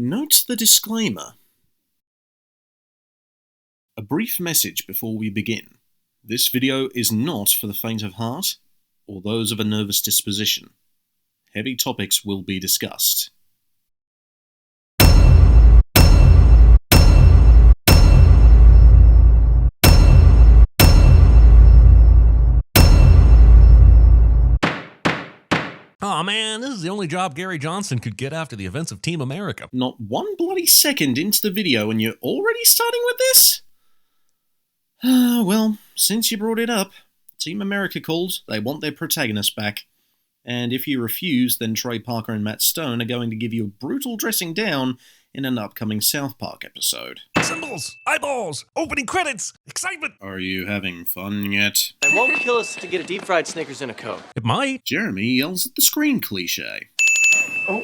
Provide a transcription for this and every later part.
Note the disclaimer. A brief message before we begin. This video is not for the faint of heart or those of a nervous disposition. Heavy topics will be discussed. Aw man, this is the only job Gary Johnson could get after the events of Team America. Not one bloody second into the video and you're already starting with this? Well, since you brought it up, Team America called, they want their protagonist back. And if you refuse, then Trey Parker and Matt Stone are going to give you a brutal dressing down in an upcoming South Park episode. Symbols! Eyeballs! Opening credits! Excitement! Are you having fun yet? It won't kill us to get a deep-fried Snickers and a Coke. It might. Jeremy yells at the screen cliche. Oh.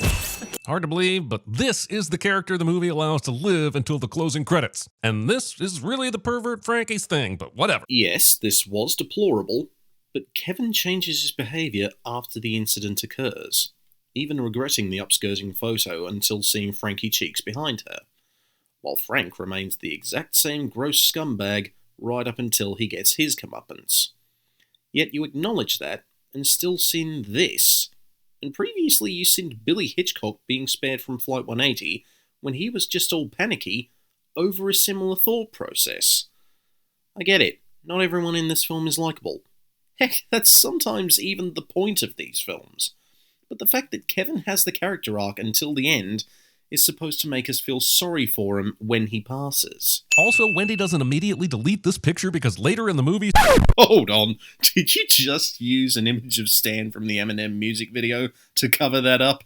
Hard to believe, but this is the character the movie allows to live until the closing credits. And this is really the pervert Frankie's thing, but whatever. Yes, this was deplorable, but Kevin changes his behaviour after the incident occurs, even regretting the upskirting photo until seeing Frankie cheeks behind her, while Frank remains the exact same gross scumbag right up until he gets his comeuppance. Yet you acknowledge that, and still sin this. And previously you sinned Billy Hitchcock being spared from Flight 180 when he was just all panicky over a similar thought process. I get it, not everyone in this film is likeable. Heck, that's sometimes even the point of these films. But the fact that Kevin has the character arc until the end is supposed to make us feel sorry for him when he passes. Also, Wendy doesn't immediately delete this picture because later in the movie... Hold on, did you just use an image of Stan from the Eminem music video to cover that up?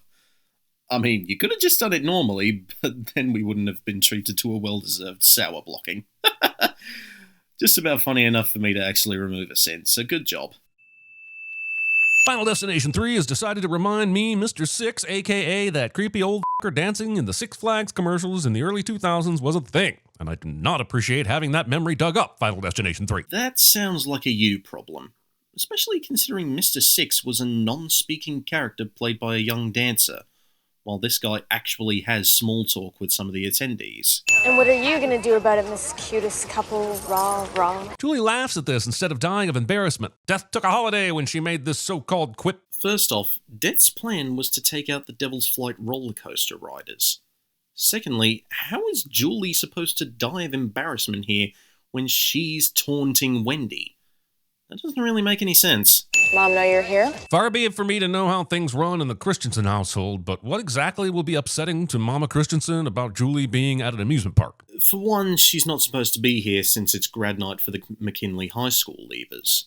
I mean, you could have just done it normally, but then we wouldn't have been treated to a well-deserved sour blocking. Just about funny enough for me to actually remove a sense, so good job. Final Destination 3 has decided to remind me, Mr. Six, aka that creepy old f***er dancing in the Six Flags commercials in the early 2000s was a thing, and I do not appreciate having that memory dug up, Final Destination 3. That sounds like a you problem, especially considering Mr. Six was a non-speaking character played by a young dancer, while this guy actually has small talk with some of the attendees. And what are you gonna do about it, Miss Cutest Couple, rah? Julie laughs at this instead of dying of embarrassment. Death took a holiday when she made this so-called quip. First off, Death's plan was to take out the Devil's Flight roller coaster riders. Secondly, how is Julie supposed to die of embarrassment here when she's taunting Wendy? That doesn't really make any sense. Mom know you're here? Far be it for me to know how things run in the Christensen household, but what exactly will be upsetting to Mama Christensen about Julie being at an amusement park? For one, she's not supposed to be here since it's grad night for the McKinley High School leavers.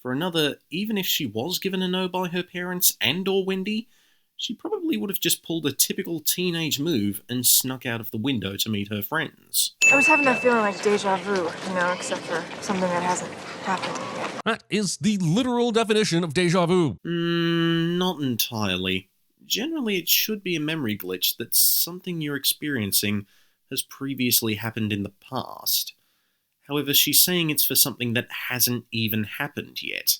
For another, even if she was given a no by her parents and or Wendy, she probably would have just pulled a typical teenage move and snuck out of the window to meet her friends. I was having that feeling like deja vu, except for something that hasn't happened yet. That is the literal definition of deja vu. Not entirely. Generally, it should be a memory glitch that something you're experiencing has previously happened in the past. However, she's saying it's for something that hasn't even happened yet,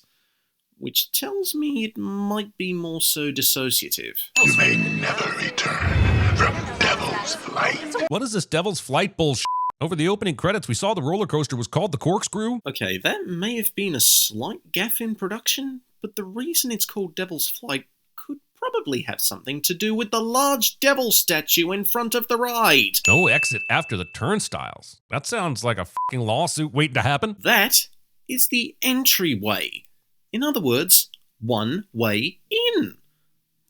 which tells me it might be more so dissociative. You may never return from Devil's Flight. What is this Devil's Flight bullshit? Over the opening credits, we saw the roller coaster was called the Corkscrew. Okay, that may have been a slight gaffe in production, but the reason it's called Devil's Flight could probably have something to do with the large devil statue in front of the ride. No exit after the turnstiles. That sounds like a fucking lawsuit waiting to happen. That is the entryway. In other words, one way in.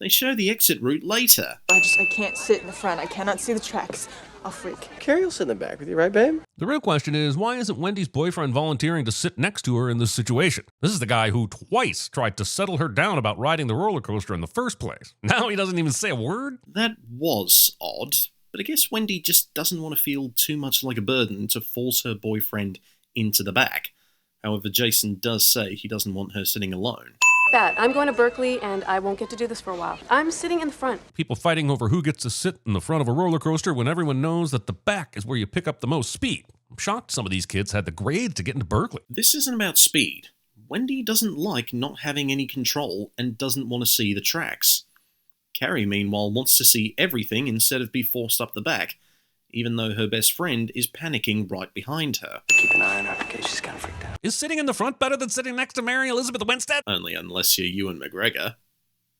They show the exit route later. I can't sit in the front. I cannot see the tracks. I'll freak. Carrie will sit in the back with you, right, babe? The real question is, why isn't Wendy's boyfriend volunteering to sit next to her in this situation? This is the guy who twice tried to settle her down about riding the roller coaster in the first place. Now he doesn't even say a word? That was odd, but I guess Wendy just doesn't want to feel too much like a burden to force her boyfriend into the back. However, Jason does say he doesn't want her sitting alone. That. I'm going to Berkeley, and I won't get to do this for a while. I'm sitting in the front. People fighting over who gets to sit in the front of a roller coaster when everyone knows that the back is where you pick up the most speed. I'm shocked some of these kids had the grades to get into Berkeley. This isn't about speed. Wendy doesn't like not having any control and doesn't want to see the tracks. Carrie, meanwhile, wants to see everything instead of be forced up the back, even though her best friend is panicking right behind her. Keep an eye on her in case she's kind of freaked out. Is sitting in the front better than sitting next to Mary Elizabeth Winstead? Only unless you're Ewan McGregor.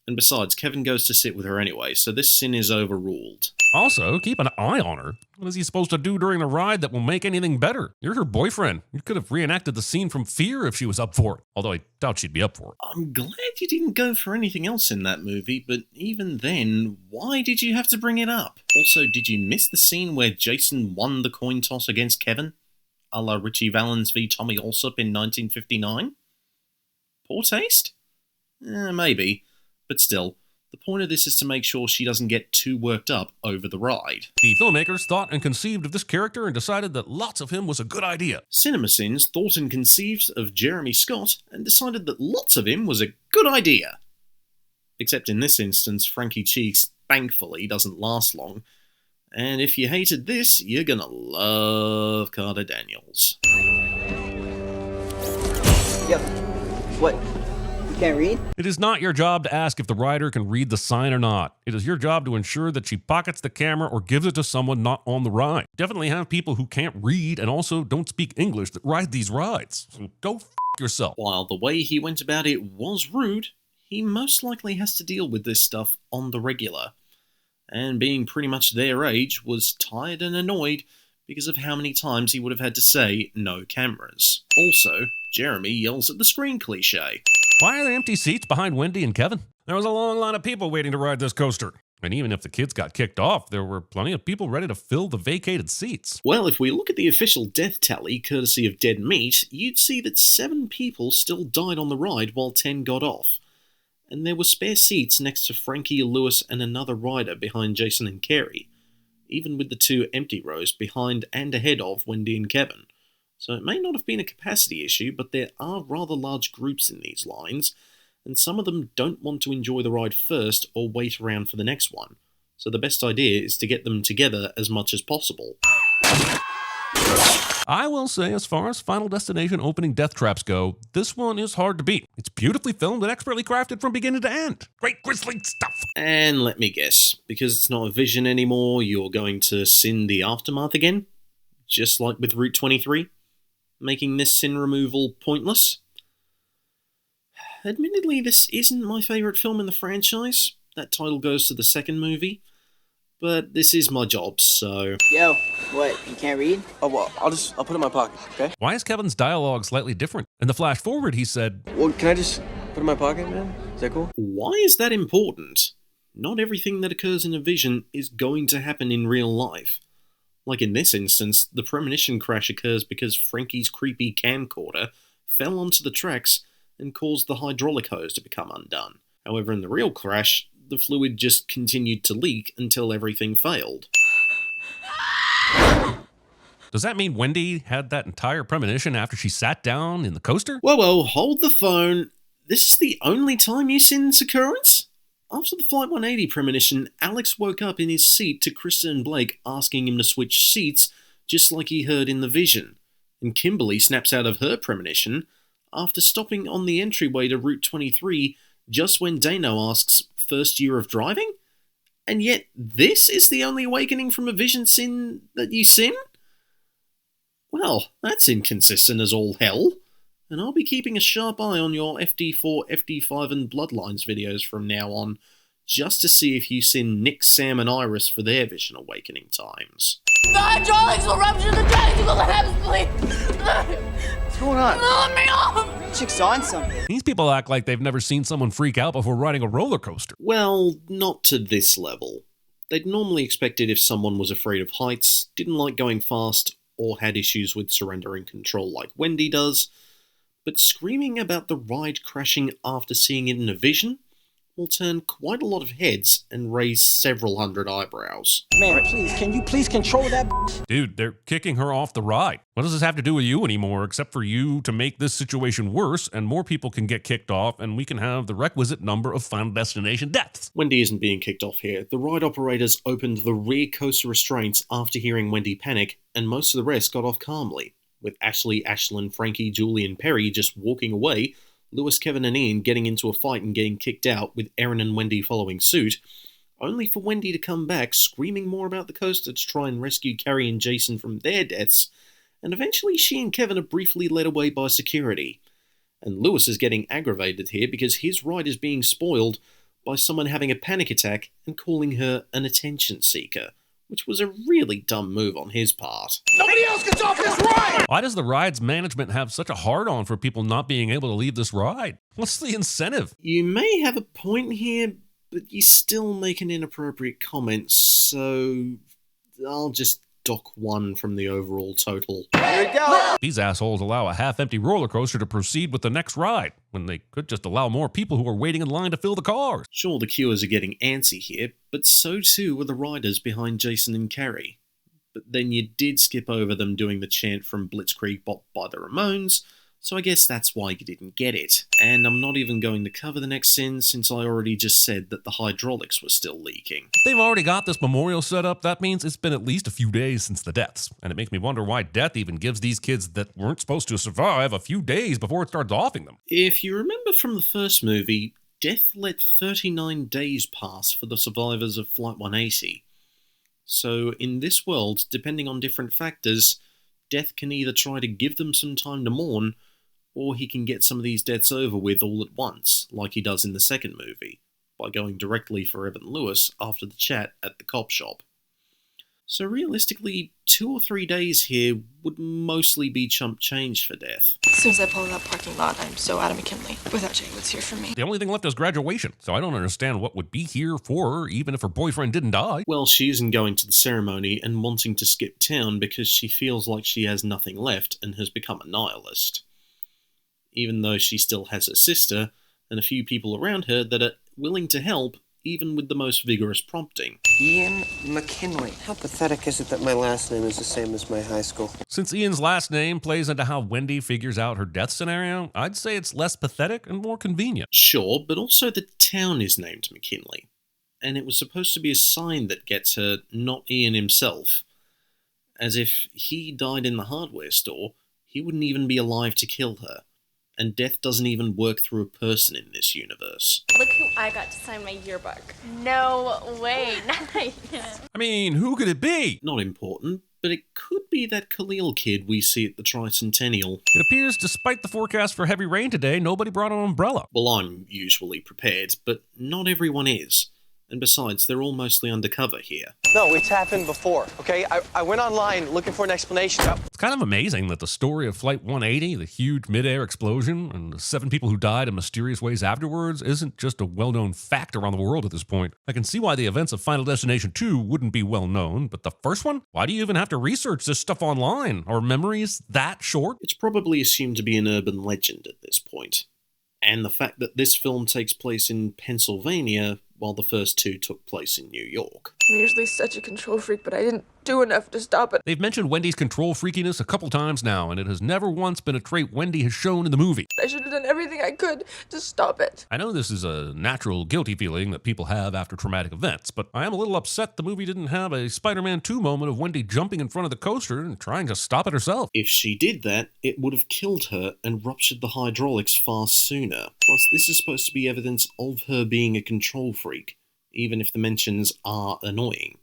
And besides, Kevin goes to sit with her anyway, so this sin is overruled. Also, keep an eye on her. What is he supposed to do during the ride that will make anything better? You're her boyfriend. You could have reenacted the scene from Fear if she was up for it. Although I doubt she'd be up for it. I'm glad you didn't go for anything else in that movie, but even then, why did you have to bring it up? Also, did you miss the scene where Jason won the coin toss against Kevin? A la Richie Valens v Tommy Allsup in 1959? Poor taste? Maybe. But still, the point of this is to make sure she doesn't get too worked up over the ride. The filmmakers thought and conceived of this character and decided that lots of him was a good idea. CinemaSins thought and conceived of Jeremy Scott and decided that lots of him was a good idea. Except in this instance, Frankie Cheeks thankfully doesn't last long. And if you hated this, you're gonna love Carter Daniels. Yo, what? You can't read? It is not your job to ask if the rider can read the sign or not. It is your job to ensure that she pockets the camera or gives it to someone not on the ride. Definitely have people who can't read and also don't speak English that ride these rides. So go f*** yourself. While the way he went about it was rude, he most likely has to deal with this stuff on the regular. And being pretty much their age, was tired and annoyed because of how many times he would have had to say no cameras. Also, Jeremy yells at the screen cliche. Why are there empty seats behind Wendy and Kevin? There was a long line of people waiting to ride this coaster. And even if the kids got kicked off, there were plenty of people ready to fill the vacated seats. Well, if we look at the official death tally, courtesy of Dead Meat, you'd see that 7 people still died on the ride while 10 got off. And there were spare seats next to Frankie, Lewis, and another rider behind Jason and Carrie, even with the 2 empty rows behind and ahead of Wendy and Kevin. So it may not have been a capacity issue, but there are rather large groups in these lines, and some of them don't want to enjoy the ride first or wait around for the next one. So the best idea is to get them together as much as possible. I will say, as far as Final Destination opening death traps go, this one is hard to beat. It's beautifully filmed and expertly crafted from beginning to end. Great grisly stuff. And let me guess, because it's not a vision anymore, you're going to sin the aftermath again? Just like with Route 23? Making this sin removal pointless? Admittedly, this isn't my favourite film in the franchise. That title goes to the second movie. But this is my job, so... Yo, what? You can't read? Oh, well, I'll put it in my pocket, okay? Why is Kevin's dialogue slightly different? In the flash forward, he said, Well, can I just put it in my pocket, man? Is that cool? Why is that important? Not everything that occurs in a vision is going to happen in real life. Like in this instance, the Premonition crash occurs because Frankie's creepy camcorder fell onto the tracks and caused the hydraulic hose to become undone. However, in the real crash, the fluid just continued to leak until everything failed. does that mean Wendy had that entire premonition after she sat down in the coaster? Whoa, hold the phone. This is the only time you seen this occurrence? After the Flight 180 premonition, Alex woke up in his seat to Kristen and Blake asking him to switch seats, just like he heard in the vision. And Kimberly snaps out of her premonition after stopping on the entryway to Route 23 just when Dano asks, first year of driving? And yet this is the only awakening from a vision sin that you sin? Well, that's inconsistent as all hell. And I'll be keeping a sharp eye on your FD4, FD5 and Bloodlines videos from now on, just to see if you sin Nick, Sam and Iris for their vision awakening times. The hydraulics will rupture the tactical labs, please! What's going on? Let me off! Chick's on something. These people act like they've never seen someone freak out before riding a roller coaster. Well, not to this level. They'd normally expect it if someone was afraid of heights, didn't like going fast, or had issues with surrendering control like Wendy does, but screaming about the ride crashing after seeing it in a vision will turn quite a lot of heads and raise several hundred eyebrows. Man, please, can you please control that bitch? Dude, they're kicking her off the ride. What does this have to do with you anymore, except for you to make this situation worse and more people can get kicked off and we can have the requisite number of Final Destination deaths? Wendy isn't being kicked off here. The ride operators opened the rear coaster restraints after hearing Wendy panic, and most of the rest got off calmly, with Ashley, Ashlyn, Frankie, Julie and Perry just walking away, Lewis, Kevin, and Ian getting into a fight and getting kicked out, with Erin and Wendy following suit, only for Wendy to come back screaming more about the coaster to try and rescue Carrie and Jason from their deaths, and eventually she and Kevin are briefly led away by security. And Lewis is getting aggravated here because his ride is being spoiled by someone having a panic attack and calling her an attention seeker, which was a really dumb move on his part. Nobody else gets off this ride! Why does the ride's management have such a hard-on for people not being able to leave this ride? What's the incentive? You may have a point here, but you still make an inappropriate comment, so I'll just dock 1 from the overall total. Here we go. These assholes allow a half-empty roller coaster to proceed with the next ride, when they could just allow more people who are waiting in line to fill the cars. Sure, the queuers are getting antsy here, but so too were the riders behind Jason and Carrie. But then you did skip over them doing the chant from Blitzkrieg Bop by the Ramones, so I guess that's why you didn't get it. And I'm not even going to cover the next sin since I already just said that the hydraulics were still leaking. They've already got this memorial set up. That means it's been at least a few days since the deaths. And it makes me wonder why death even gives these kids that weren't supposed to survive a few days before it starts offing them. If you remember from the first movie, death let 39 days pass for the survivors of Flight 180. So in this world, depending on different factors, death can either try to give them some time to mourn, or he can get some of these deaths over with all at once, like he does in the second movie, by going directly for Evan Lewis after the chat at the cop shop. So realistically, 2 or 3 days here would mostly be chump change for death. As soon as I pull in that parking lot, I'm so out of McKinley. Without Jay, what's here for me? The only thing left is graduation, so I don't understand what would be here for her, even if her boyfriend didn't die. Well, she isn't going to the ceremony and wanting to skip town because she feels like she has nothing left and has become a nihilist. Even though she still has her sister and a few people around her that are willing to help, even with the most vigorous prompting. Ian McKinley. How pathetic is it that my last name is the same as my high school? Since Ian's last name plays into how Wendy figures out her death scenario, I'd say it's less pathetic and more convenient. Sure, but also the town is named McKinley, and it was supposed to be a sign that gets her, not Ian himself. As if he died in the hardware store, he wouldn't even be alive to kill her. And death doesn't even work through a person in this universe. Look who I got to sign my yearbook. No way. Nice. I mean, who could it be? Not important, but it could be that Khalil kid we see at the Tricentennial. It appears, despite the forecast for heavy rain today, nobody brought an umbrella. Well, I'm usually prepared, but not everyone is. And besides, they're all mostly undercover here. No, it's happened before, okay? I went online looking for an explanation. It's kind of amazing that the story of Flight 180, the huge mid-air explosion, and the 7 people who died in mysterious ways afterwards isn't just a well-known fact around the world at this point. I can see why the events of Final Destination 2 wouldn't be well-known, but the first one? Why do you even have to research this stuff online? Are memories that short? It's probably assumed to be an urban legend at this point. And the fact that this film takes place in Pennsylvania, while the first 2 took place in New York. I'm usually such a control freak, but I didn't do enough to stop it. They've mentioned Wendy's control freakiness a couple times now, and it has never once been a trait Wendy has shown in the movie. I should have done everything I could to stop it. I know this is a natural guilty feeling that people have after traumatic events, but I am a little upset the movie didn't have a Spider-Man 2 moment of Wendy jumping in front of the coaster and trying to stop it herself. If she did that, it would have killed her and ruptured the hydraulics far sooner. Plus, this is supposed to be evidence of her being a control freak, even if the mentions are annoying.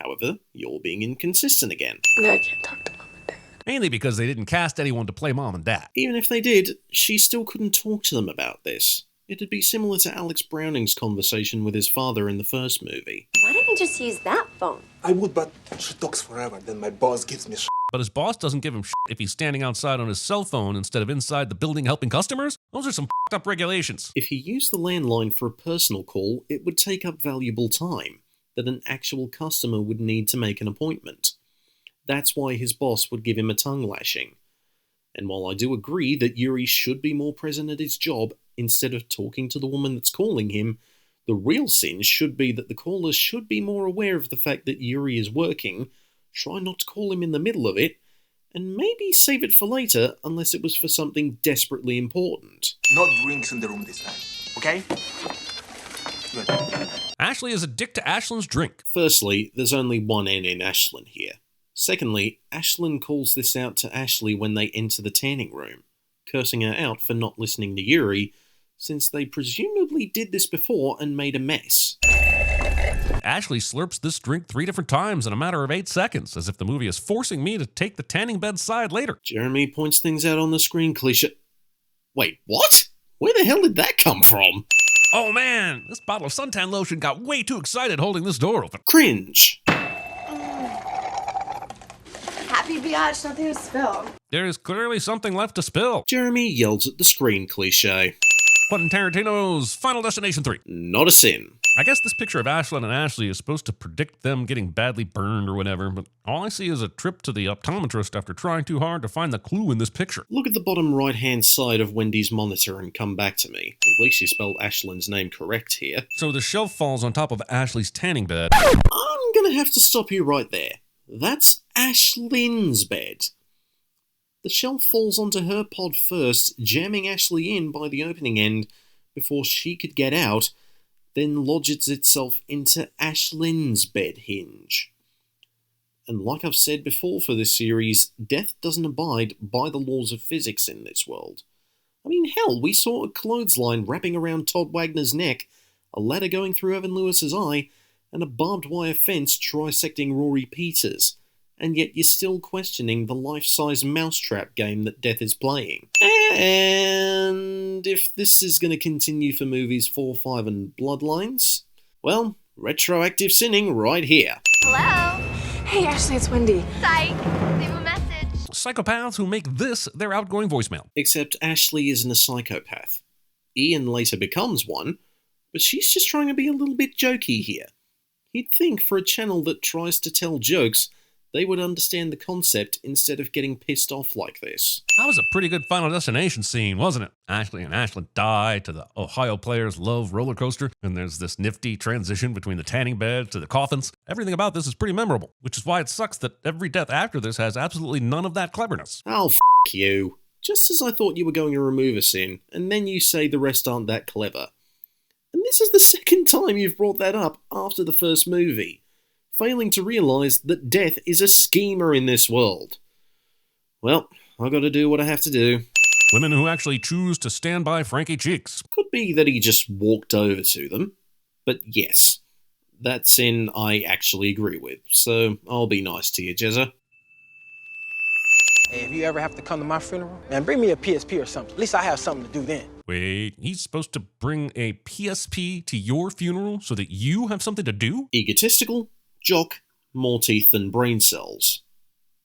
However, you're being inconsistent again. Now I can't talk to Mom and Dad. Mainly because they didn't cast anyone to play Mom and Dad. Even if they did, she still couldn't talk to them about this. It'd be similar to Alex Browning's conversation with his father in the first movie. Why don't you just use that phone? I would, but she talks forever. Then my boss gives me But his boss doesn't give him shit if he's standing outside on his cell phone instead of inside the building helping customers? Those are some up regulations. If he used the landline for a personal call, it would take up valuable time that an actual customer would need to make an appointment. That's why his boss would give him a tongue lashing. And while I do agree that Yuri should be more present at his job instead of talking to the woman that's calling him, the real sin should be that the callers should be more aware of the fact that Yuri is working, try not to call him in the middle of it, and maybe save it for later unless it was for something desperately important. no drinks in the room this time, okay? Good. Ashley is a dick to Ashlin's drink. Firstly, there's only one N in Ashlyn here. Secondly, Ashlyn calls this out to Ashley when they enter the tanning room. cursing her out for not listening to Yuri, since they presumably did this before and made a mess. Ashley slurps this drink 3 different times in a matter of 8 seconds, as if the movie is forcing me to take the tanning bed side later. Jeremy points things out on the screen, cliche. Wait, what? Where the hell did that come from? Oh man, this bottle of suntan lotion got way too excited holding this door open. Cringe. Happy biatch, nothing to spill. There is clearly something left to spill. Jeremy yells at the screen, cliche. Quentin Tarantino's Final Destination 3. Not a sin. I guess this picture of Ashlyn and Ashley is supposed to predict them getting badly burned or whatever, but all I see is a trip to the optometrist after trying too hard to find the clue in this picture. Look at the bottom right-hand side of Wendy's monitor and come back to me. At least you spelled Ashlyn's name correct here. So the shelf falls on top of Ashley's tanning bed. I'm gonna have to stop you right there. That's Ashlyn's bed. The shelf falls onto her pod first, jamming Ashley in by the opening end before she could get out, then lodges itself into Ashlyn's bed hinge. And like I've said before for this series, death doesn't abide by the laws of physics in this world. I mean, hell, we saw a clothesline wrapping around Todd Wagner's neck, a ladder going through Evan Lewis's eye, and a barbed wire fence trisecting Rory Peters. And yet you're still questioning the life-size mousetrap game that Death is playing. And if this is going to continue for movies 4, 5 and Bloodlines, well, retroactive sinning right here. Hello? Hey, Ashley, it's Wendy. Psych. Leave a message. Psychopaths who make this their outgoing voicemail. Except Ashley isn't a psychopath. Ian later becomes one, but she's just trying to be a little bit jokey here. You'd think for a channel that tries to tell jokes, they would understand the concept instead of getting pissed off like this. That was a pretty good Final Destination scene, wasn't it? Ashley and Ashlyn die to the Ohio Players Love roller coaster, and there's this nifty transition between the tanning bed to the coffins. Everything about this is pretty memorable, which is why it sucks that every death after this has absolutely none of that cleverness. Oh, f*** you. Just as I thought you were going to remove a sin, and then you say the rest aren't that clever. And this is the second time you've brought that up after the first movie, failing to realise that death is a schemer in this world. Well, I've got to do what I have to do. Women who actually choose to stand by Frankie Cheeks. Could be that he just walked over to them, but yes, that sin I actually agree with, so I'll be nice to you, Jezza. Hey, if you ever have to come to my funeral, man, bring me a PSP or something. At least I have something to do then. Wait, he's supposed to bring a PSP to your funeral so that you have something to do? Egotistical, jock, more teeth than brain cells.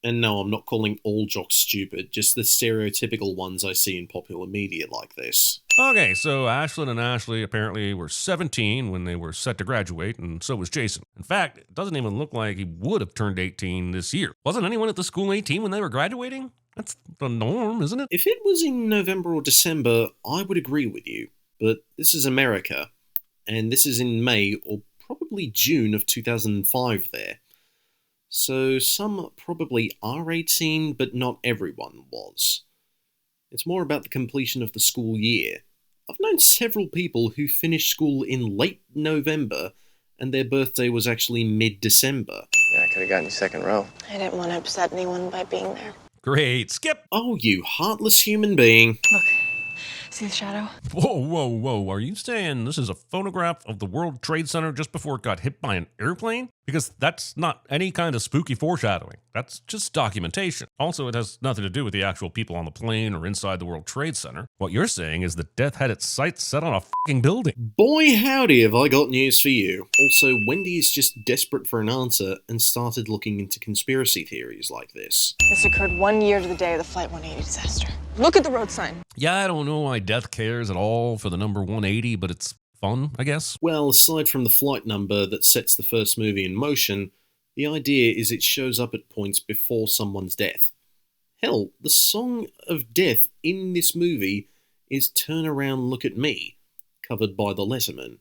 And no, I'm not calling all jocks stupid, just the stereotypical ones I see in popular media like this. Okay, so Ashlyn and Ashley apparently were 17 when they were set to graduate, and so was Jason. In fact, it doesn't even look like he would have turned 18 this year. Wasn't anyone at the school 18 when they were graduating? That's the norm, isn't it? If it was in November or December, I would agree with you. But this is America, and this is in May or probably June of 2005 there. So some probably are 18, but not everyone was. It's more about the completion of the school year. I've known several people who finished school in late November, and their birthday was actually mid-December. Yeah, I could have gotten you second row. I didn't want to upset anyone by being there. Great, skip! Oh, you heartless human being. Look, see the shadow? Whoa, whoa, whoa, are you saying this is a photograph of the World Trade Center just before it got hit by an airplane? Because that's not any kind of spooky foreshadowing. That's just documentation. Also, it has nothing to do with the actual people on the plane or inside the World Trade Center. What you're saying is that death had its sights set on a fucking building. Boy howdy have I got news for you. Also, Wendy is just desperate for an answer and started looking into conspiracy theories like this. This occurred 1 year to the day of the Flight 180 disaster. Look at the road sign. Yeah, I don't know why death cares at all for the number 180, but it's fun, I guess. Well, aside from the flight number that sets the first movie in motion, the idea is it shows up at points before someone's death. Hell, the song of death in this movie is Turn Around Look at Me, covered by the Letterman,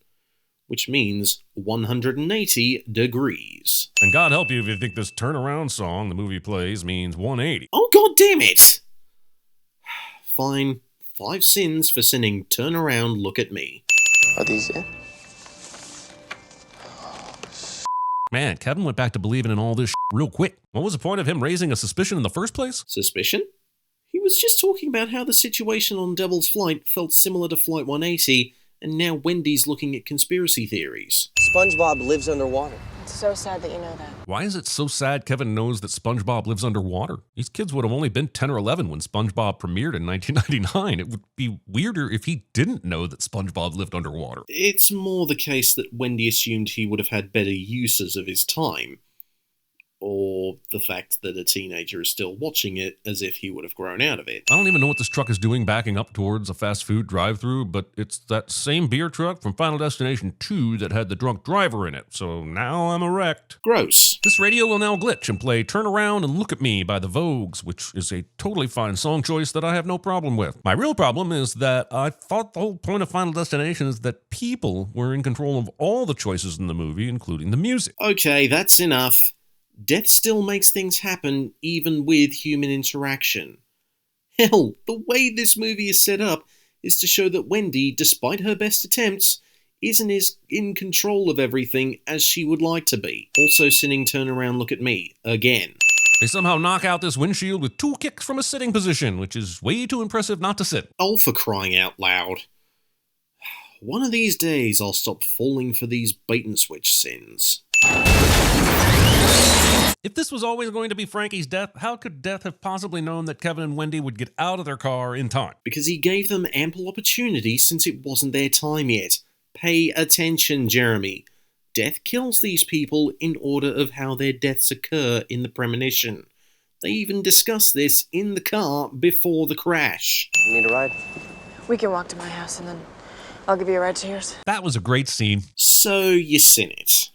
which means 180 degrees. And God help you if you think this turnaround song the movie plays means 180. Oh, god damn it! Fine, 5 sins for sinning Turn Around Look at Me. Are these it? Man, Kevin went back to believing in all this real quick. What was the point of him raising a suspicion in the first place? Suspicion? He was just talking about how the situation on Devil's Flight felt similar to Flight 180, and now Wendy's looking at conspiracy theories. SpongeBob lives underwater. It's so sad that you know that. Why is it so sad Kevin knows that SpongeBob lives underwater? These kids would have only been 10 or 11 when SpongeBob premiered in 1999. It would be weirder if he didn't know that SpongeBob lived underwater. It's more the case that Wendy assumed he would have had better uses of his time. Or the fact that a teenager is still watching it as if he would have grown out of it. I don't even know what this truck is doing backing up towards a fast food drive-thru, but it's that same beer truck from Final Destination 2 that had the drunk driver in it, so now I'm erect. Gross. This radio will now glitch and play Turn Around and Look at Me by the Vogues, which is a totally fine song choice that I have no problem with. My real problem is that I thought the whole point of Final Destination is that people were in control of all the choices in the movie, including the music. Okay, that's enough. Death still makes things happen, even with human interaction. Hell, the way this movie is set up is to show that Wendy, despite her best attempts, isn't as in control of everything as she would like to be. Also singing Turn Around, Look at Me, again. They somehow knock out this windshield with 2 kicks from a sitting position, which is way too impressive not to sit. Oh, for crying out loud. One of these days I'll stop falling for these bait-and-switch sins. If this was always going to be Frankie's death, how could Death have possibly known that Kevin and Wendy would get out of their car in time? Because he gave them ample opportunity since it wasn't their time yet. Pay attention, Jeremy. Death kills these people in order of how their deaths occur in the Premonition. They even discuss this in the car before the crash. You need a ride? We can walk to my house and then I'll give you a ride to yours. That was a great scene. So you sin it.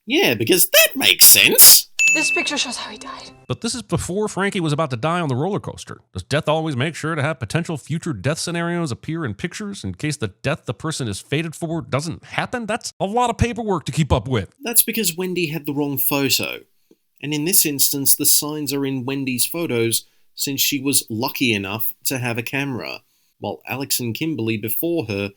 Yeah, because that makes sense. This picture shows how he died. But this is before Frankie was about to die on the roller coaster. Does Death always make sure to have potential future death scenarios appear in pictures in case the death the person is fated for doesn't happen? That's a lot of paperwork to keep up with. That's because Wendy had the wrong photo. And in this instance, the signs are in Wendy's photos since she was lucky enough to have a camera, while Alex and Kimberly before her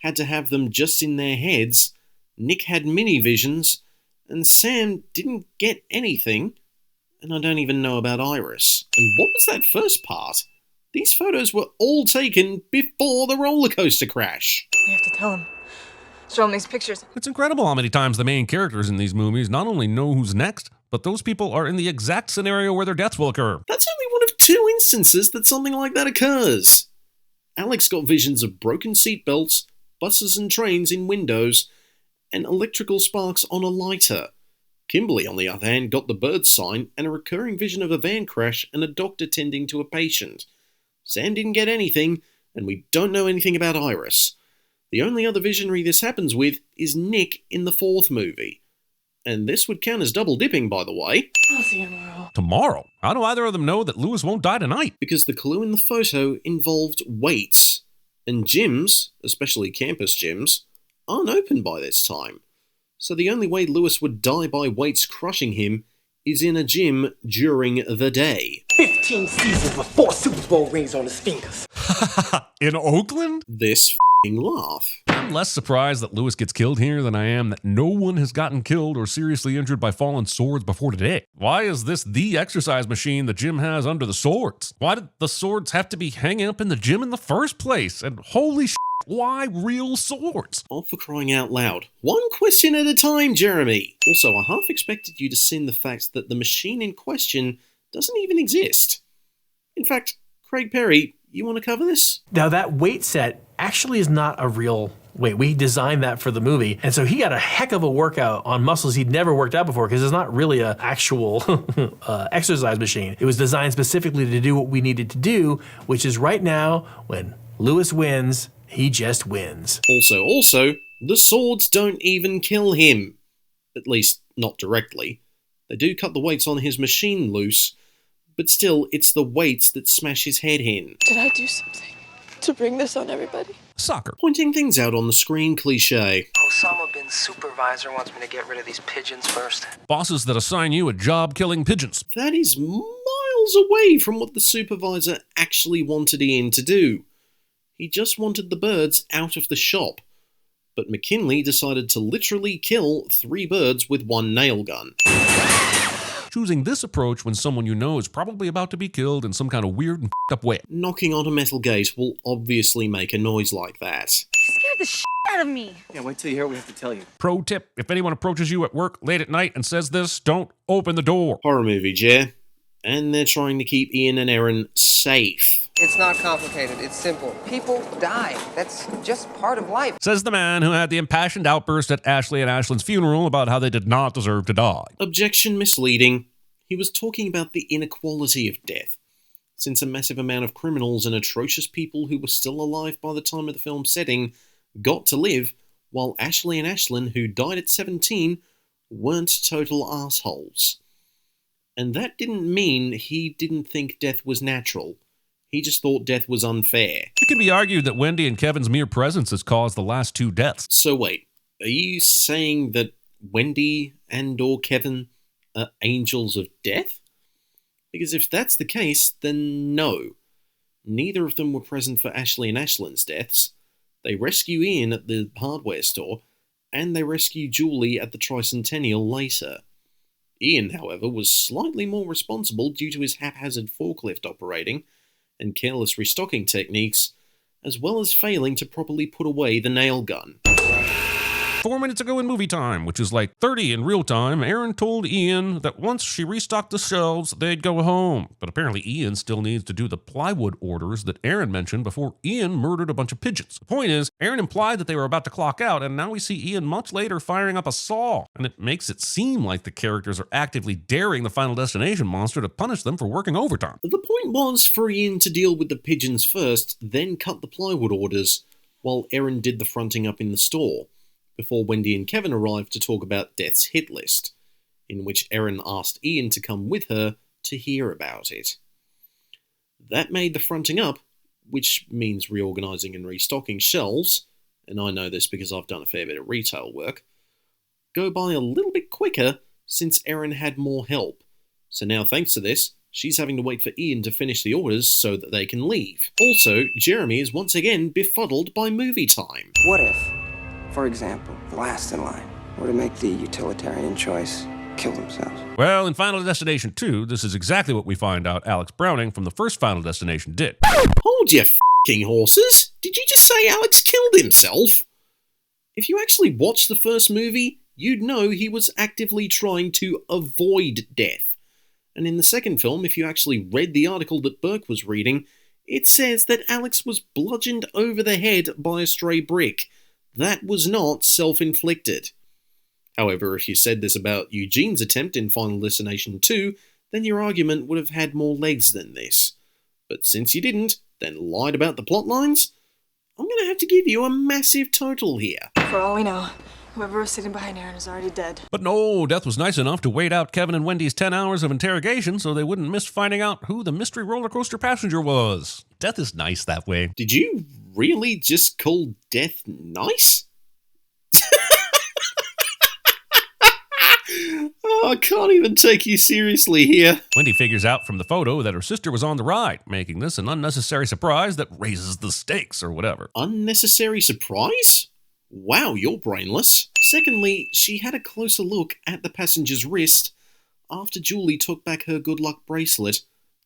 had to have them just in their heads, Nick had mini visions, and Sam didn't get anything, and I don't even know about Iris. And what was that first part? These photos were all taken before the roller coaster crash. We have to tell him. Show him these pictures. It's incredible how many times the main characters in these movies not only know who's next, but those people are in the exact scenario where their deaths will occur. That's only one of 2 instances that something like that occurs. Alex got visions of broken seatbelts, buses and trains in windows, and electrical sparks on a lighter. Kimberly, on the other hand, got the bird sign and a recurring vision of a van crash and a doctor tending to a patient. Sam didn't get anything, and we don't know anything about Iris. The only other visionary this happens with is Nick in the 4th movie. And this would count as double dipping, by the way. I'll see you tomorrow. Tomorrow? How do either of them know that Lewis won't die tonight? Because the clue in the photo involved weights, and gyms, especially campus gyms, aren't open by this time. So the only way Lewis would die by weights crushing him is in a gym during the day. 15 seasons with 4 Super Bowl rings on his fingers. In Oakland? This f***ing laugh. I'm less surprised that Lewis gets killed here than I am that no one has gotten killed or seriously injured by fallen swords before today. Why is this the exercise machine the gym has under the swords? Why did the swords have to be hanging up in the gym in the first place? And holy shit, why real swords? Oh, for crying out loud. One question at a time, Jeremy. Also, I half expected you to sin the fact that the machine in question doesn't even exist. In fact, Craig Perry, you want to cover this? Now, that weight set actually is not a real weight. We designed that for the movie. And so he got a heck of a workout on muscles he'd never worked out before because it's not really an actual exercise machine. It was designed specifically to do what we needed to do, which is right now, when Lewis wins, he just wins. Also, the swords don't even kill him. At least, not directly. They do cut the weights on his machine loose, but still, it's the weights that smash his head in. Did I do something to bring this on everybody? Soccer. Pointing things out on the screen cliche. Osama bin Supervisor wants me to get rid of these pigeons first. Bosses that assign you a job killing pigeons. That is miles away from what the supervisor actually wanted Ian to do. He just wanted the birds out of the shop. But McKinley decided to literally kill 3 birds with 1 nail gun. choosing this approach when someone you know is probably about to be killed in some kind of weird and f***ed up way? Knocking on a metal gate will obviously make a noise like that. You scared the shit out of me. Yeah, wait till you hear what we have to tell you. Pro tip, if anyone approaches you at work late at night and says this, don't open the door. Horror movie, Jer. And they're trying to keep Ian and Erin safe. It's not complicated. It's simple. People die. That's just part of life. Says the man who had the impassioned outburst at Ashley and Ashlyn's funeral about how they did not deserve to die. Objection misleading. He was talking about the inequality of death, since a massive amount of criminals and atrocious people who were still alive by the time of the film's setting got to live, while Ashley and Ashlyn, who died at 17, weren't total assholes. And that didn't mean he didn't think death was natural. He just thought death was unfair. It can be argued that Wendy and Kevin's mere presence has caused the last two deaths. So wait, are you saying that Wendy and or Kevin are angels of death? Because if that's the case, then no. Neither of them were present for Ashley and Ashlyn's deaths. They rescue Ian at the hardware store, and they rescue Julie at the Tricentennial later. Ian, however, was slightly more responsible due to his haphazard forklift operating and careless restocking techniques, as well as failing to properly put away the nail gun. 4 minutes ago in movie time, which is like 30 in real time, Erin told Ian that once she restocked the shelves, they'd go home. But apparently Ian still needs to do the plywood orders that Erin mentioned before Ian murdered a bunch of pigeons. The point is, Erin implied that they were about to clock out, and now we see Ian much later firing up a saw. And it makes it seem like the characters are actively daring the Final Destination monster to punish them for working overtime. The point was for Ian to deal with the pigeons first, then cut the plywood orders, while Erin did the fronting up in the store, before Wendy and Kevin arrived to talk about Death's hit list, in which Erin asked Ian to come with her to hear about it. That made the fronting up, which means reorganising and restocking shelves, and I know this because I've done a fair bit of retail work, go by a little bit quicker since Erin had more help. So now thanks to this, she's having to wait for Ian to finish the orders so that they can leave. Also, Jeremy is once again befuddled by movie time. What if, for example, the last in line were to make the utilitarian choice, kill themselves? Well, in Final Destination 2, this is exactly what we find out Alex Browning from the first Final Destination did. Hold your f***ing horses! Did you just say Alex killed himself? If you actually watched the first movie, you'd know he was actively trying to avoid death. And in the second film, if you actually read the article that Burke was reading, it says that Alex was bludgeoned over the head by a stray brick. That was not self-inflicted. However, if you said this about Eugene's attempt in Final Destination 2, then your argument would have had more legs than this. But since you didn't, then lied about the plot lines, I'm going to have to give you a massive total here. For all we know, whoever was sitting behind Erin is already dead. But no, Death was nice enough to wait out Kevin and Wendy's 10 hours of interrogation so they wouldn't miss finding out who the mystery roller coaster passenger was. Death is nice that way. Did you really just call Death nice? Oh, I can't even take you seriously here. Wendy figures out from the photo that her sister was on the ride, making this an unnecessary surprise that raises the stakes or whatever. Unnecessary surprise? Wow, you're brainless. Secondly, she had a closer look at the passenger's wrist after Julie took back her good luck bracelet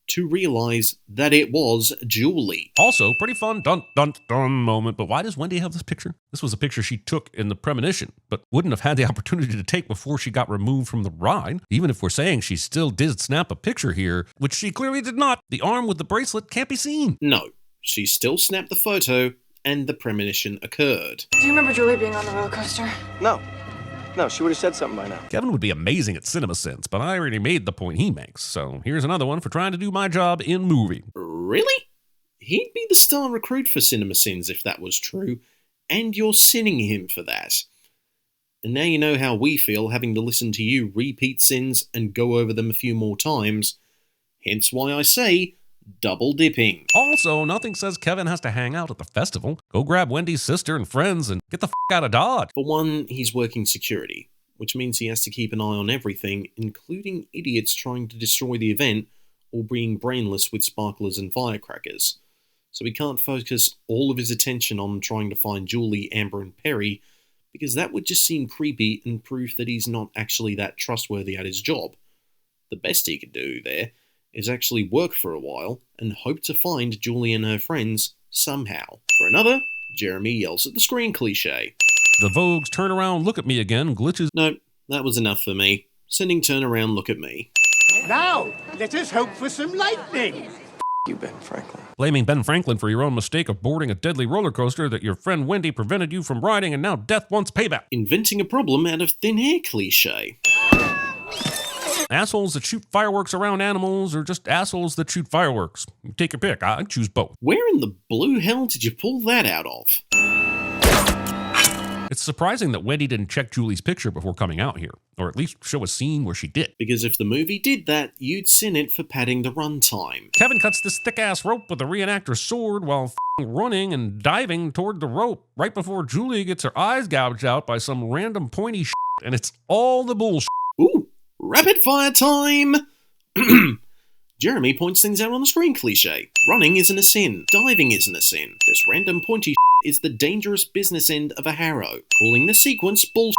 to realise that it was Julie. Also, pretty fun dun-dun-dun moment, but why does Wendy have this picture? This was a picture she took in the Premonition, but wouldn't have had the opportunity to take before she got removed from the ride. Even if we're saying she still did snap a picture here, which she clearly did not, the arm with the bracelet can't be seen. No, she still snapped the photo, and the premonition occurred. Do you remember Julie being on the roller coaster? No, she would have said something by now. Kevin would be amazing at CinemaSins, but I already made the point he makes, so here's another one for trying to do my job in movie. Really? He'd be the star recruit for CinemaSins if that was true, and you're sinning him for that. And now you know how we feel having to listen to you repeat sins and go over them a few more times, hence why I say double dipping. Also, nothing says Kevin has to hang out at the festival. Go grab Wendy's sister and friends and get the f*** out of Dodge. For one, he's working security, which means he has to keep an eye on everything, including idiots trying to destroy the event or being brainless with sparklers and firecrackers. So he can't focus all of his attention on trying to find Julie, Amber, and Perry, because that would just seem creepy and proof that he's not actually that trustworthy at his job. The best he could do there is actually work for a while and hope to find Julie and her friends somehow. For another, Jeremy yells at the screen cliche. The Vogue's turn around, look at me again glitches. No, that was enough for me. Sending turn around, look at me. Now, let us hope for some lightning. You, Ben Franklin. Blaming Ben Franklin for your own mistake of boarding a deadly roller coaster that your friend Wendy prevented you from riding, and now death wants payback. Inventing a problem out of thin air cliche. Assholes that shoot fireworks around animals, or just assholes that shoot fireworks. You take your pick. I'd choose both. Where in the blue hell did you pull that out of? It's surprising that Wendy didn't check Julie's picture before coming out here, or at least show a scene where she did. Because if the movie did that, you'd sin it for padding the runtime. Kevin cuts this thick-ass rope with a reenactor's sword while running and diving toward the rope right before Julie gets her eyes gouged out by some random pointy shit, and it's all the bullshit. Ooh, rapid fire time! Jeremy points things out on the screen cliche. Running isn't a sin. Diving isn't a sin. This random pointy is the dangerous business end of a harrow. Calling the sequence bullshit.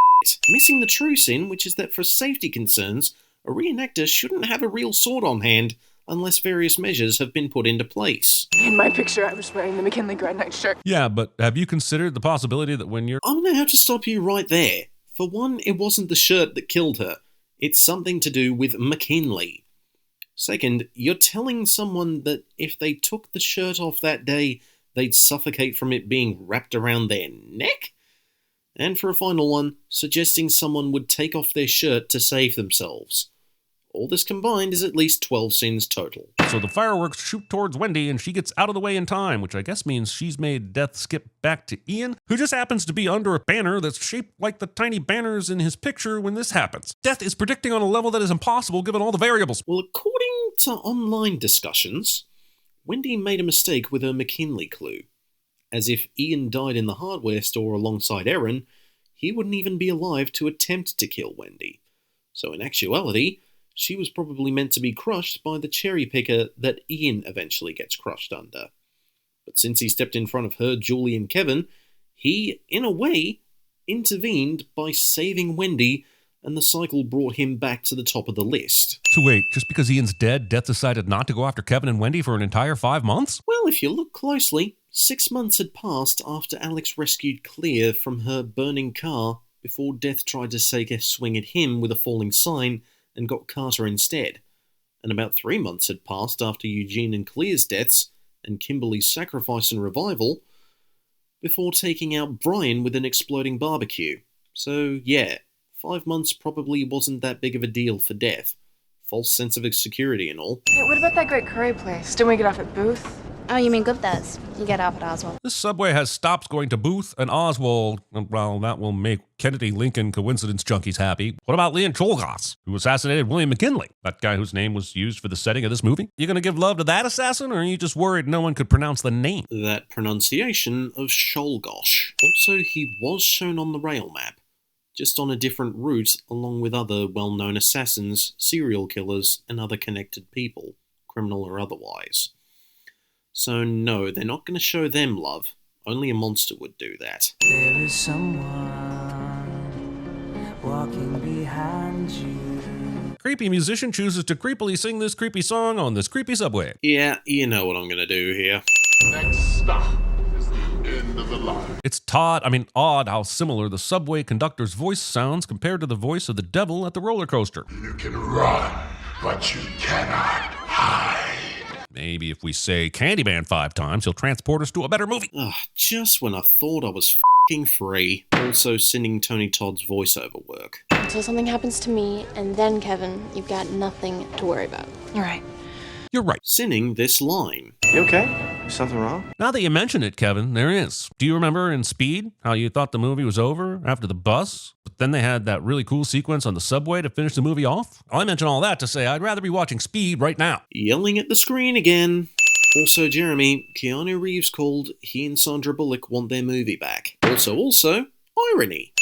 Missing the true sin, which is that for safety concerns, a reenactor shouldn't have a real sword on hand unless various measures have been put into place. In my picture, I was wearing the McKinley Grand Night shirt. Yeah, but have you considered the possibility that when you're... I'm gonna have to stop you right there. For one, it wasn't the shirt that killed her. It's something to do with McKinley. Second, you're telling someone that if they took the shirt off that day, they'd suffocate from it being wrapped around their neck? And for a final one, suggesting someone would take off their shirt to save themselves. All this combined is at least 12 sins total. So the fireworks shoot towards Wendy and she gets out of the way in time, which I guess means she's made death skip back to Ian, who just happens to be under a banner that's shaped like the tiny banners in his picture when this happens. Death is predicting on a level that is impossible given all the variables. Well, according to online discussions, Wendy made a mistake with her McKinley clue. As if Ian died in the hardware store alongside Erin, he wouldn't even be alive to attempt to kill Wendy. So in actuality, she was probably meant to be crushed by the cherry picker that Ian eventually gets crushed under. But since he stepped in front of her, Julie and Kevin, he, in a way, intervened by saving Wendy, and the cycle brought him back to the top of the list. So wait, just because Ian's dead, Death decided not to go after Kevin and Wendy for an entire 5 months? Well, if you look closely, 6 months had passed after Alex rescued Clea from her burning car before Death tried to take a swing at him with a falling sign and got Carter instead. And about 3 months had passed after Eugene and Clea's deaths and Kimberly's sacrifice and revival before taking out Brian with an exploding barbecue. So yeah, 5 months probably wasn't that big of a deal for Death. False sense of security and all. Hey, what about that great curry place? Didn't we get off at Booth? Oh, you mean Gupta's? You get off at Oswald. This subway has stops going to Booth and Oswald. Well, that will make Kennedy Lincoln coincidence junkies happy. What about Leon Czolgosz, who assassinated William McKinley? That guy whose name was used for the setting of this movie? You gonna give love to that assassin, or are you just worried no one could pronounce the name? That pronunciation of Czolgosz. Also, he was shown on the rail map, just on a different route along with other well-known assassins, serial killers, and other connected people, criminal or otherwise. So no, they're not going to show them love. Only a monster would do that. There is someone walking behind you. Creepy musician chooses to creepily sing this creepy song on this creepy subway. Yeah, you know what I'm going to do here. Next stop is the end of the line. It's odd how similar the subway conductor's voice sounds compared to the voice of the devil at the roller coaster. You can run, but you cannot hide. Maybe if we say Candyman 5 times, he'll transport us to a better movie. Just when I thought I was f***ing free. Also sending Tony Todd's voiceover work. Until something happens to me, and then, Kevin, you've got nothing to worry about. You're right. You're right. Sinning this line. You okay? Something wrong? Now that you mention it, Kevin, there is. Do you remember in Speed how you thought the movie was over after the bus, but then they had that really cool sequence on the subway to finish the movie off? I mention all that to say I'd rather be watching Speed right now. Yelling at the screen again. Also, Jeremy, Keanu Reeves called he and Sandra Bullock want their movie back. Also, irony.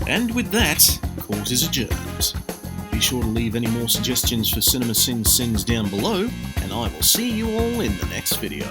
And with that, court is adjourned. Be sure to leave any more suggestions for CinemaSins sins down below, and I will see you all in the next video.